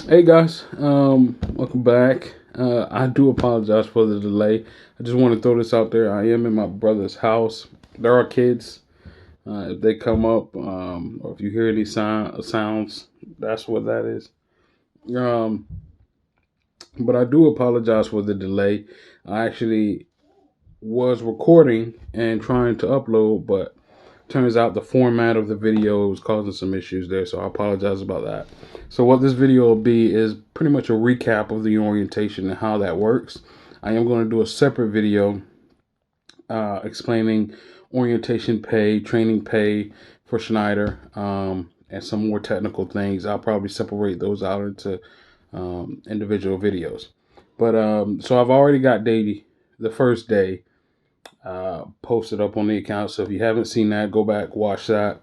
Hey guys, welcome back. I do apologize for the delay. I just want to throw this out there. I am in my brother's house. There are kids. If they come up, or if you hear any sounds, that's what that is. Um, but I do apologize for the delay. I actually was recording and trying to upload, but turns out the format of the video was causing some issues there, so I apologize about that. So what this video will be is pretty much a recap of the orientation and how that works. I am going to do a separate video explaining orientation pay, training pay for Schneider, and some more technical things. I'll probably separate those out into individual videos. But so I've already got the first day posted up on the account. So if you haven't seen that, go back, watch that.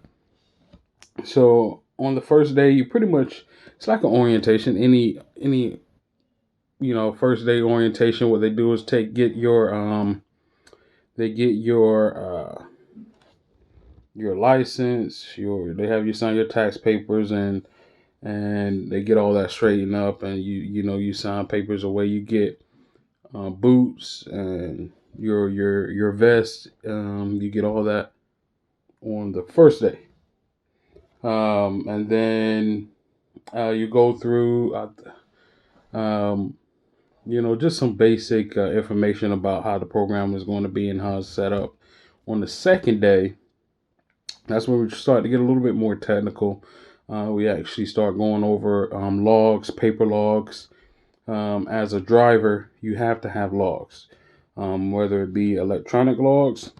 So on the first day, you pretty much it's like an orientation. Any first day orientation, what they do is get your license, they have you sign your tax papers and they get all that straightened up, and you sign papers away. You get boots and your vest. You get all that on the first day. And then you go through, um, just some basic information about how the program is going to be and how it's set up. On the second day, that's when we start to get a little bit more technical. We actually start going over logs, paper logs. As a driver, you have to have logs, whether it be electronic logs,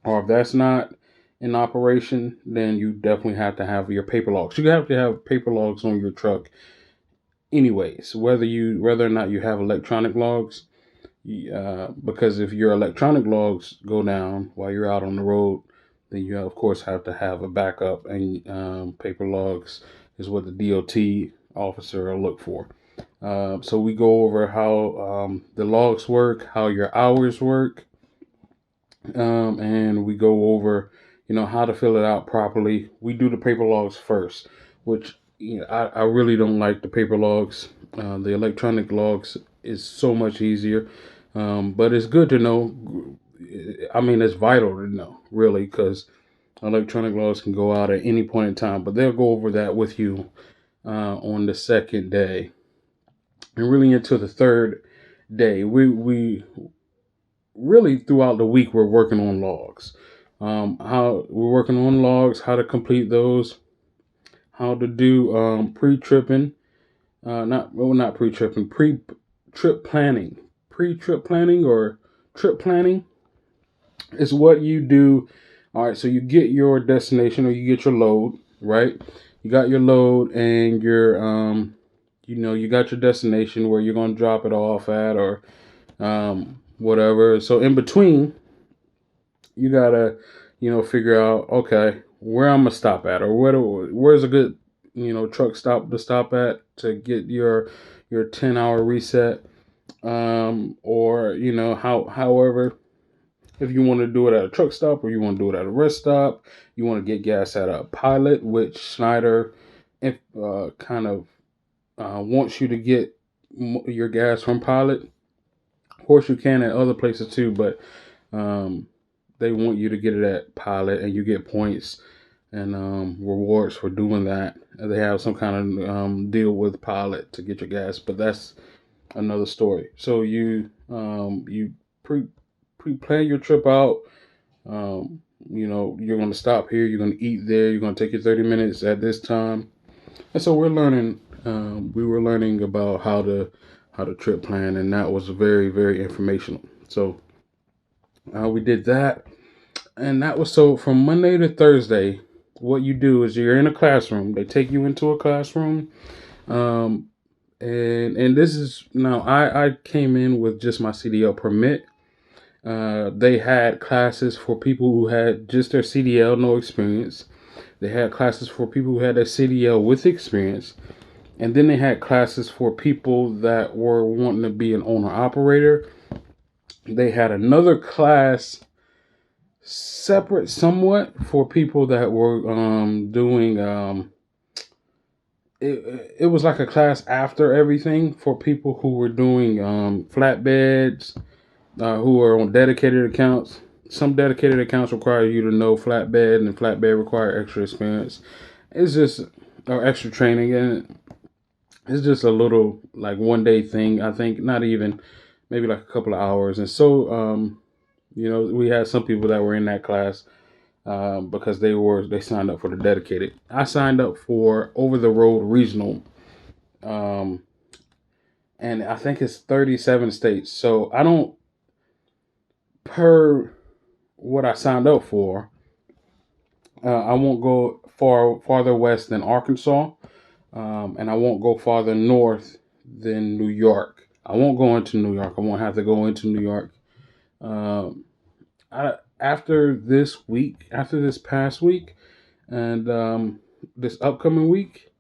or if that's not in operation, then you definitely have to have your paper logs. You have to have paper logs on your truck anyways, whether or not you have electronic logs. Because if your electronic logs go down while you're out on the road, then you of course have to have a backup, and paper logs is what the DOT officer will look for. So we go over how the logs work, how your hours work, and we go over how to fill it out properly. We do the paper logs first, which I really don't like the paper logs. The electronic logs is so much easier, but it's good to know. I mean, it's vital to know, really, because electronic logs can go out at any point in time. But they'll go over that with you on the second day, and really into the third day. We really throughout the week we're working on logs. How we're working on logs, how to complete those, how to do pre-tripping, not pre-tripping, pre-trip planning. Pre-trip planning or trip planning is what you do. All right, so you get your destination or you get your load, right? You got your load and you got your destination where you're going to drop it off at, or whatever. So in between, you gotta, figure out, okay, where I'm gonna stop at, or where's a good, truck stop to stop at to get your 10-hour reset, or however, if you want to do it at a truck stop or you want to do it at a rest stop, you want to get gas at a Pilot, which Schneider kind of wants you to get your gas from Pilot. Of course, you can at other places too, but um, they want you to get it at Pilot, and you get points and rewards for doing that. They have some kind of deal with Pilot to get your gas, but that's another story. So you pre-plan your trip out. You're going to stop here. You're going to eat there. You're going to take your 30 minutes at this time. And so we're learning. We were learning about how to trip plan, and that was very, very informational. So we did that, and that was so from Monday to Thursday. What you do is you're in a classroom. They take you into a classroom, um, and this is now I came in with just my CDL permit. They had classes for people who had just their CDL, no experience. They had classes for people who had their CDL with experience. And then they had classes for people that were wanting to be an owner operator. They had another class separate somewhat for people that were doing it was like a class after everything for people who were doing flatbeds, who are on dedicated accounts. Some dedicated accounts require you to know flatbed, and flatbed require extra experience. It's just or extra training, and it's just a little like 1 day thing. I think not even maybe like a couple of hours. And so we had some people that were in that class because they signed up for the dedicated. I signed up for over the road regional, um, and I think it's 37 states. So I don't per what I signed up for. I won't go farther west than Arkansas, and I won't go farther north than New York. I won't go into New York. I won't have to go into New York. Um, after this past week, and this upcoming week,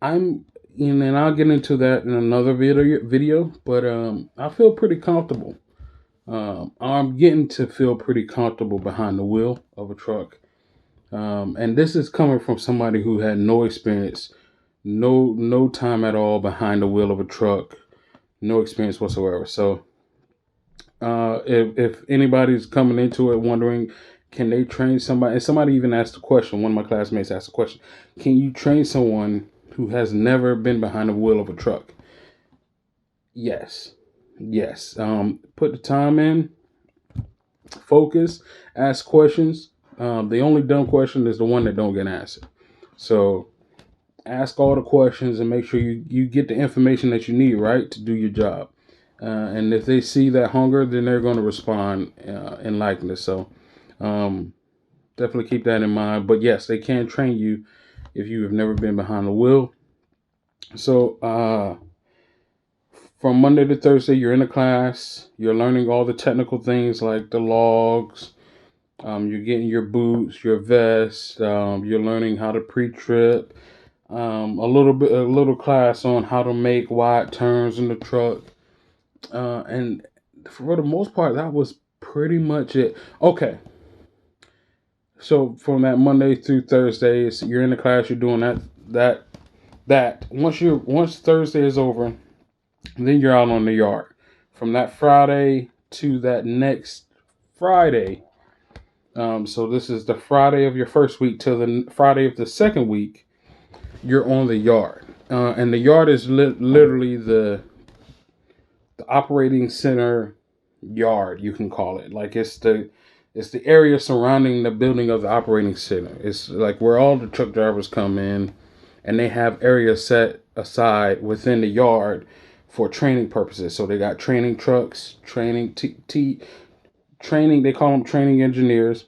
I'm and I'll get into that in another video. But I feel pretty comfortable. I'm getting to feel pretty comfortable behind the wheel of a truck. And this is coming from somebody who had no experience, no time at all behind the wheel of a truck, no experience whatsoever. So if anybody's coming into it wondering, can they train somebody? And somebody even asked the question. One of my classmates asked the question: can you train someone who has never been behind the wheel of a truck? Yes, yes. Put the time in, focus, ask questions. The only dumb question is the one that don't get answered. So ask all the questions and make sure you get the information that you need, right, to do your job. And if they see that hunger, then they're going to respond in likeness. So um, definitely keep that in mind. But yes, they can train you if you have never been behind the wheel. So from Monday to Thursday, you're in a class. You're learning all the technical things like the logs. You're getting your boots, your vest. You're learning how to pre-trip. A little class on how to make wide turns in the truck. And for the most part, that was pretty much it. Okay, so from that Monday through Thursday, you're in the class, you're doing that. Once Thursday is over, then you're out on the yard. From that Friday to that next Friday. So this is the Friday of your first week till the Friday of the second week. You're on the yard, and the yard is literally the operating center yard, you can call it. Like it's the area surrounding the building of the operating center. It's like where all the truck drivers come in, and they have areas set aside within the yard for training purposes. So they got training trucks, training. They call them training engineers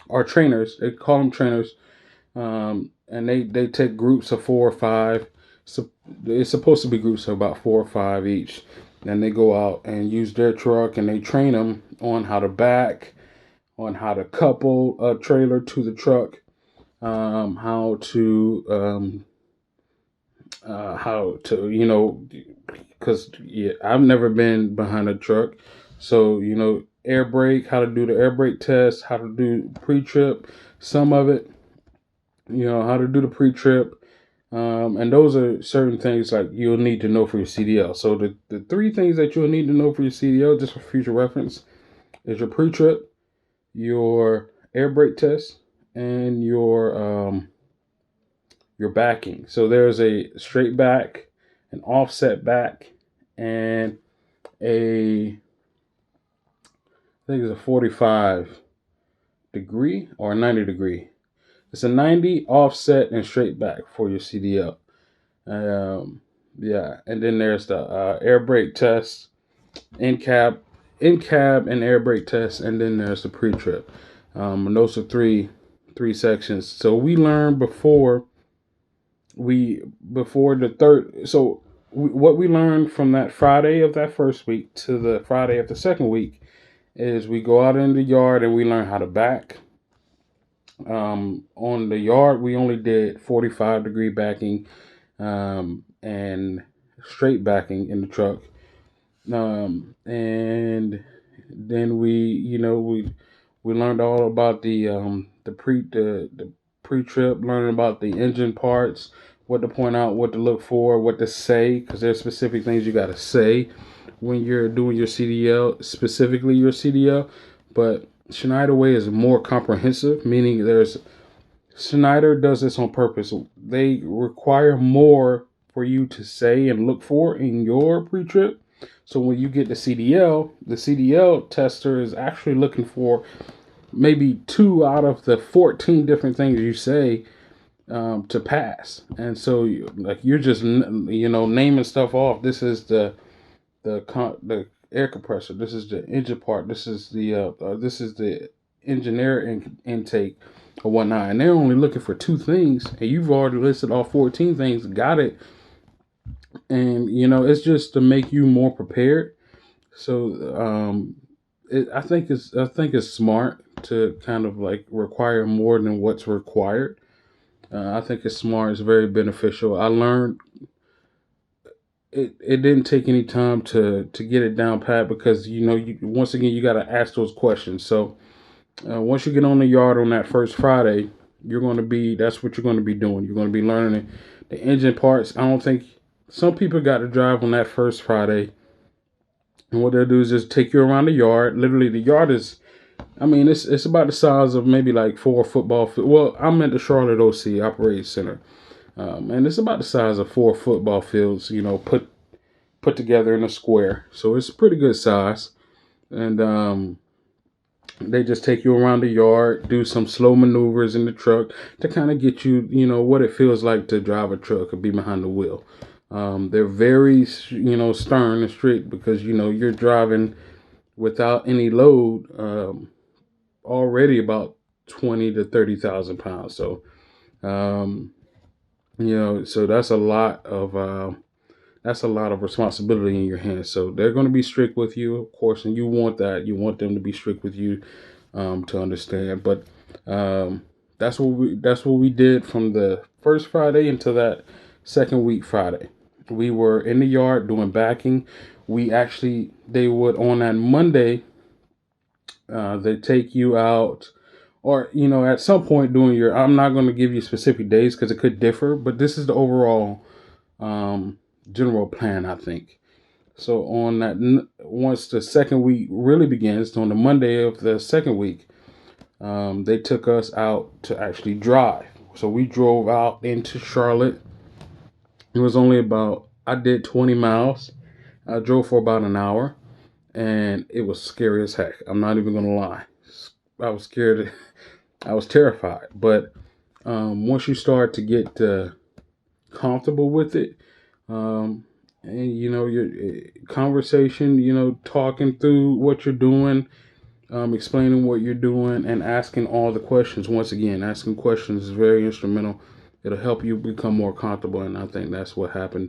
or trainers. They call them trainers, and they take groups of 4 or 5. So it's supposed to be groups of about 4 or 5 each. Then they go out and use their truck, and they train them on how to back, on how to couple a trailer to the truck, how to because I've never been behind a truck, so air brake, how to do the air brake test, how to do pre-trip, some of it, how to do the pre-trip. And those are certain things like you'll need to know for your CDL. So the three things that you'll need to know for your CDL, just for future reference, is your pre-trip, your air brake test, and your backing. So there's a straight back, an offset back, and I think it's a 45 degree or a 90 degree. It's a 90 offset and straight back for your CDL. Yeah, and then there's the air brake test, in cab, and air brake test, and then there's the pre-trip. And those are three sections. So we learned before the third. So what we learned from that Friday of that first week to the Friday of the second week is we go out in the yard and we learn how to back. On the yard, we only did 45-degree backing, and straight backing in the truck. And then we learned all about the pre-trip, learning about the engine parts, what to point out, what to look for, what to say, because there's specific things you got to say when you're doing your CDL, specifically your CDL. But Schneider Way is more comprehensive, meaning Schneider does this on purpose. They require more for you to say and look for in your pre-trip. So when you get the CDL tester is actually looking for maybe 2 out of the 14 different things you say to pass. And so, you're just naming stuff off. This is the air compressor. This is the engine part. This is the engineer intake or whatnot. And they're only looking for 2 things, and you've already listed all 14 things. Got it. And it's just to make you more prepared. So I think it's smart to kind of like require more than what's required. I think it's smart. It's very beneficial. I learned it didn't take any time to get it down pat, because once again you got to ask those questions. So once you get on the yard on that first Friday, that's what you're going to be doing. You're going to be learning the engine parts. I don't think some people got to drive on that first Friday, and what they'll do is just take you around the yard. Literally, the yard is, I mean, it's about the size of maybe like 4 football field. Well, I'm at the Charlotte OC Operating Center, and it's about the size of 4 football fields. Put together in a square, so it's a pretty good size. And they just take you around the yard, do some slow maneuvers in the truck to kind of get you, what it feels like to drive a truck or be behind the wheel. They're very, stern and strict, because you're driving without any load, already about 20 to 30,000 pounds. So, so that's a lot of responsibility in your hands. So they're going to be strict with you, of course, and you want that. You want them to be strict with you, to understand. But that's what we did from the first Friday until that second week Friday. We were in the yard doing backing. They would, on that Monday, they take you out, or at some point during I'm not going to give you specific days because it could differ, but this is the overall general plan, I think. So once the second week really begins, on the Monday of the second week, they took us out to actually drive. So we drove out into Charlotte. It was I did 20 miles. I drove for about an hour, and it was scary as heck. I'm not even going to lie. I was scared. I was terrified. But once you start to get comfortable with it, and your conversation, talking through what you're doing, explaining what you're doing, and asking all the questions. Once again, asking questions is very instrumental. It'll help you become more comfortable, and I think that's what happened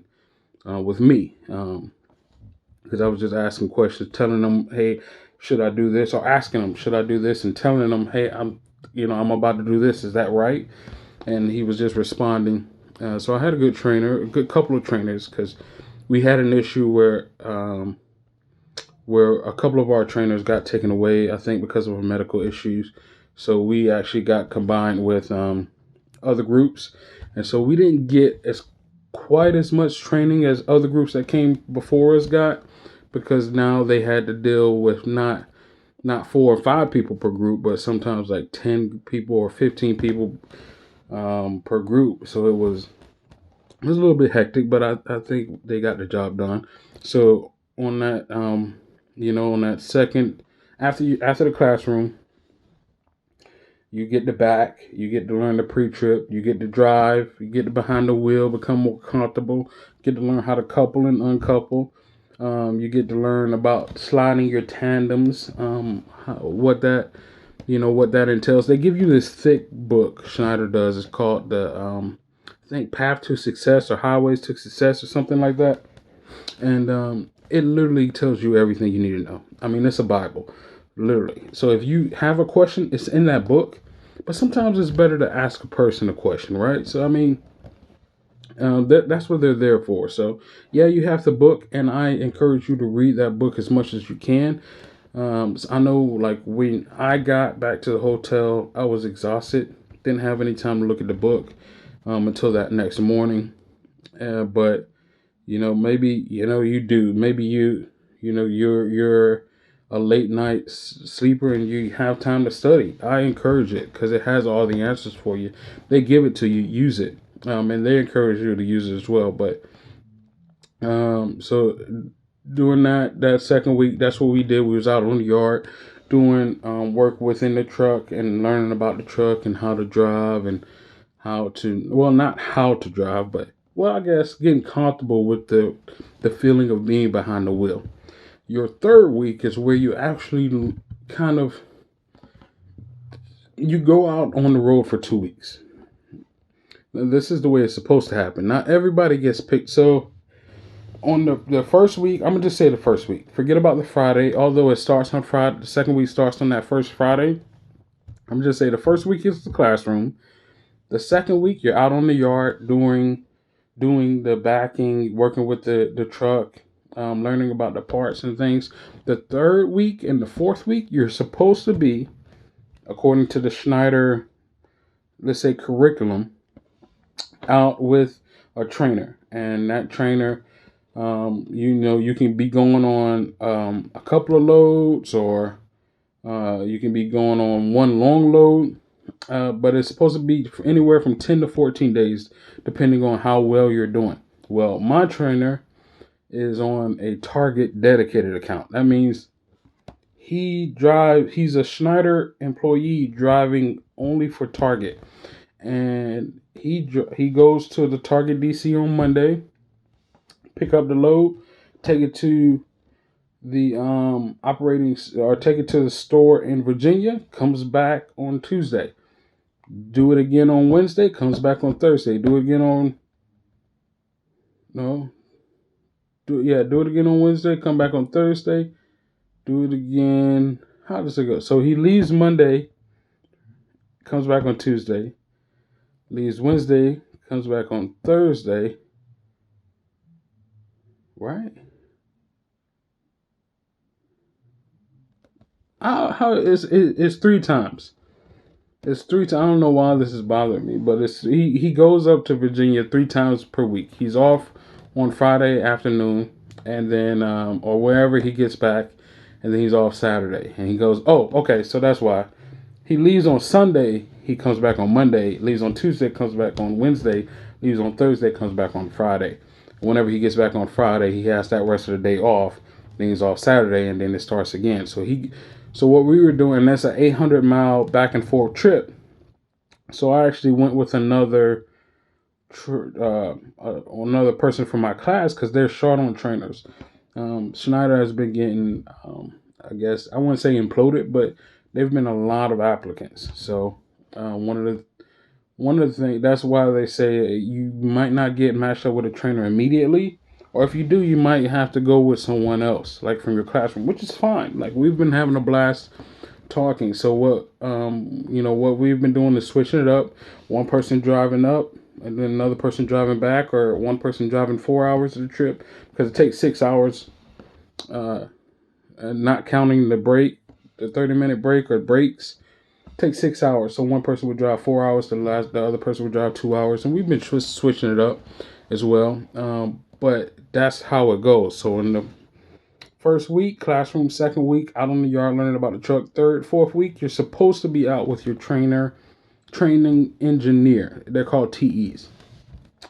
with me, because I was just asking questions, telling them, "Hey, should I do this?" Or asking them, "Should I do this?" And telling them, "Hey, I'm about to do this. Is that right?" And he was just responding. So I had a good couple of trainers, because we had an issue where a couple of our trainers got taken away, I think because of medical issues. So we actually got combined with other groups, and so we didn't get quite as much training as other groups that came before us got, because now they had to deal with not 4 or 5 people per group, but sometimes like 10 people or 15 people per group. So it was a little bit hectic, but I think they got the job done. So on that on that second, after the classroom, you get the back, you get to learn the pre-trip, you get to drive, you get to behind the wheel, become more comfortable, get to learn how to couple and uncouple. You get to learn about sliding your tandems, what that entails. They give you this thick book, Schneider does. It's called I think Path to Success or Highways to Success or something like that. And it literally tells you everything you need to know. I mean, it's a Bible. Literally. So if you have a question, it's in that book. But sometimes it's better to ask a person a question, right? So, I mean, that's what they're there for. So, yeah, you have the book, and I encourage you to read that book as much as you can. So I know, like, when I got back to the hotel, I was exhausted. Didn't have any time to look at the book. until that next morning. But maybe you do. Maybe you're a late night sleeper and you have time to study. I encourage it because it has all the answers for you. They give it to you, use it, and they encourage you to use it as well. But so during that second week, that's what we did. We was out on the yard doing work within the truck and learning about the truck and how to drive and how to, well, not how to drive, but, well, I guess getting comfortable with the feeling of being behind the wheel. Your third week is where you actually kind of, you go out on the road for 2 weeks. Now, this is the way it's supposed to happen. Not everybody gets picked. So on the first week, I'm gonna just say the first week. Forget about the Friday, although it starts on Friday. The second week starts on that first Friday. I'm gonna just say the first week is the classroom. The second week, you're out on the yard doing the backing, working with the truck, learning about the parts and things. The third week and the fourth week, you're supposed to be, according to the Schneider, let's say, curriculum, out with a trainer. And that trainer, you can be going on a couple of loads, or you can be going on one long load. But it's supposed to be anywhere from 10 to 14 days, depending on how well you're doing. Well, my trainer is on a Target dedicated account. That means he's a Schneider employee driving only for Target. And he goes to the Target DC on Monday, pick up the load, take it to the take it to the store in Virginia, comes back on Tuesday. Do it again on Wednesday, comes back on Thursday. Do it again on no. Do it again on Wednesday, come back on Thursday. Do it again. How does it go? So he leaves Monday, comes back on Tuesday. Leaves Wednesday, comes back on Thursday. Right? How it's 3 times. It's 3 times. I don't know why this is bothering me, but he goes up to Virginia 3 times per week. He's off on Friday afternoon, and then or wherever he gets back, and then he's off Saturday. And he goes, oh, okay, so that's why he leaves on Sunday. He comes back on Monday. Leaves on Tuesday. Comes back on Wednesday. Leaves on Thursday. Comes back on Friday. Whenever he gets back on Friday, he has that rest of the day off. Then he's off Saturday, and then it starts again. So what we were doing, that's an 800-mile back and forth trip. So I actually went with another person from my class because they're short on trainers. Schneider has been getting, I guess I wouldn't say imploded, but they've been a lot of applicants. So one of the things, that's why they say you might not get matched up with a trainer immediately. Or if you do, you might have to go with someone else, like from your classroom, which is fine. Like, we've been having a blast talking. So what we've been doing is switching it up. One person driving up, and then another person driving back, or one person driving 4 hours of the trip, because it takes 6 hours, not counting the break, the 30-minute break or breaks. It takes 6 hours. So one person would drive 4 hours, the other person would drive 2 hours, and we've been switching it up as well. But that's how it goes. So in the first week, classroom. Second week, out on the yard learning about the truck. Third, fourth week, you're supposed to be out with your training engineer. They're called TEs.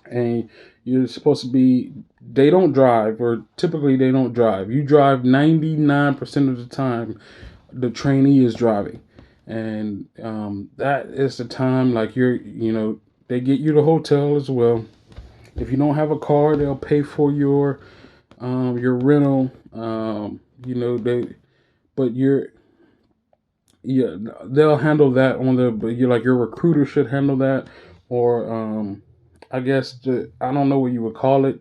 And you're supposed to be, they don't drive, or typically they don't drive. You drive 99% of the time, the trainee is driving. And that is the time, like, they get you the hotel as well. If you don't have a car, they'll pay for your rental. They'll handle that your recruiter should handle that, or I guess I don't know what you would call it.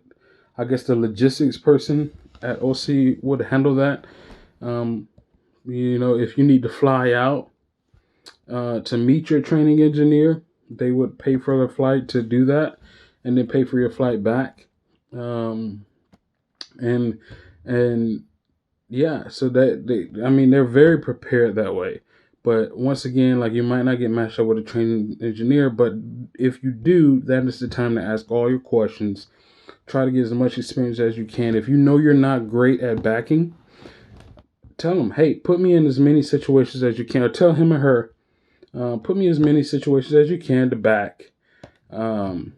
I guess the logistics person at OC would handle that. If you need to fly out to meet your training engineer, they would pay for the flight to do that, and then pay for your flight back. And yeah, so they're very prepared that way. But once again, like, you might not get matched up with a training engineer, but if you do, that is the time to ask all your questions. Try to get as much experience as you can. If you know you're not great at backing, tell them, hey, put me in as many situations as you can, or tell him or her, put me in as many situations as you can to back. Um,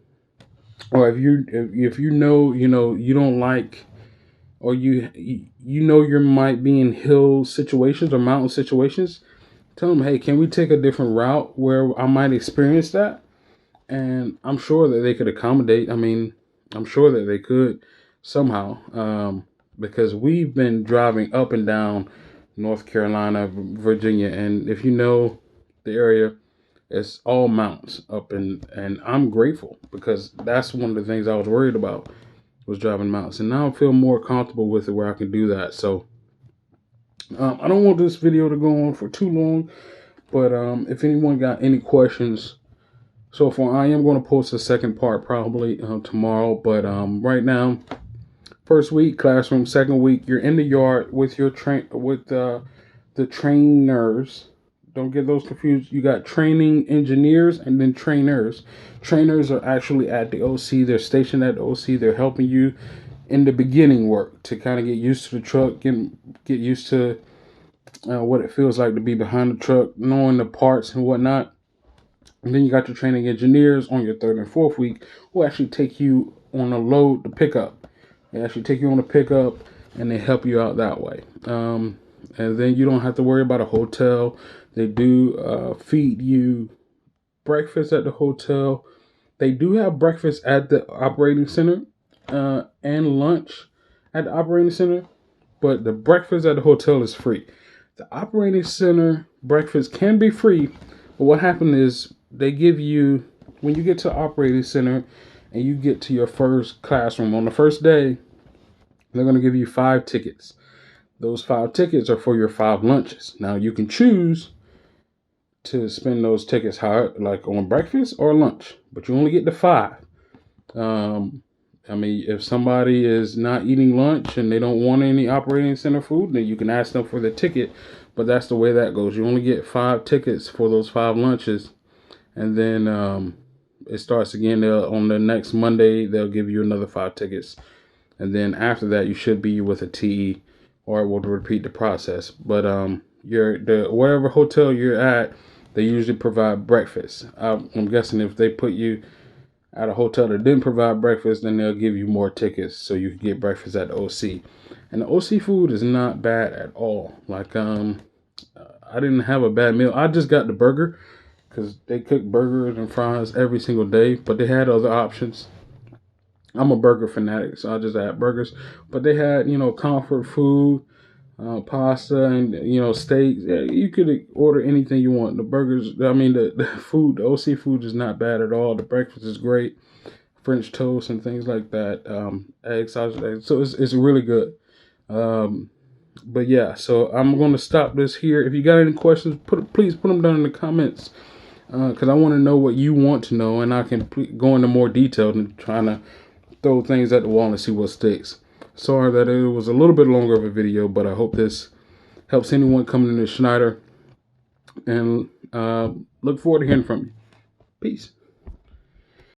or if you know, you don't like, or you know you might be in hill situations or mountain situations, tell them, hey, can we take a different route where I might experience that? And I'm sure that they could accommodate. I mean, I'm sure that they could somehow, because we've been driving up and down North Carolina, Virginia, and if you know the area, it's all mountains up, and I'm grateful, because that's one of the things I was worried about, was driving mountains, and now I feel more comfortable with it where I can do that. So I don't want this video to go on for too long, but if anyone got any questions so far, I am going to post a second part probably tomorrow. But right now, first week classroom, second week you're in the yard with your the trainers. Don't get those confused. You got training engineers and then trainers. Trainers are actually at the OC. They're stationed at the OC. They're helping you in the beginning work to kind of get used to the truck, get used to what it feels like to be behind the truck, knowing the parts and whatnot. And then you got your training engineers on your third and fourth week, who actually take you on a load to pick up. They actually take you on a pickup, and they help you out that way. And then you don't have to worry about a hotel. They do feed you breakfast at the hotel. They do have breakfast at the operating center and lunch at the operating center, but the breakfast at the hotel is free. The operating center breakfast can be free, but what happened is they give you, when you get to the operating center and you get to your first classroom on the first day, they're going to give you 5 tickets. Those 5 tickets are for your 5 lunches. Now you can choose to spend those tickets like on breakfast or lunch, but you only get the 5. I mean, if somebody is not eating lunch and they don't want any operating center food, then you can ask them for the ticket. But that's the way that goes. You only get 5 tickets for those 5 lunches, and then it starts again. On the next Monday, they'll give you another 5 tickets, and then after that, you should be with a TE, or it will repeat the process. But wherever hotel you're at, they usually provide breakfast. I'm guessing if they put you at a hotel that didn't provide breakfast, then they'll give you more tickets so you can get breakfast at the OC. And the OC food is not bad at all. Like, I didn't have a bad meal. I just got the burger because they cook burgers and fries every single day, but they had other options. I'm a burger fanatic, so I just had burgers. But they had, comfort food, pasta, and steaks. Yeah, you could order anything you want. The burgers, I mean, the food, the OC food is not bad at all. The breakfast is great, French toast and things like that. Eggs, sausage, eggs. So it's really good. But yeah, so I'm going to stop this here. If you got any questions, please put them down in the comments, because I want to know what you want to know, and I can go into more detail than trying to throw things at the wall and see what sticks. Sorry that it was a little bit longer of a video, but I hope this helps anyone coming into Schneider, and look forward to hearing from you. Peace.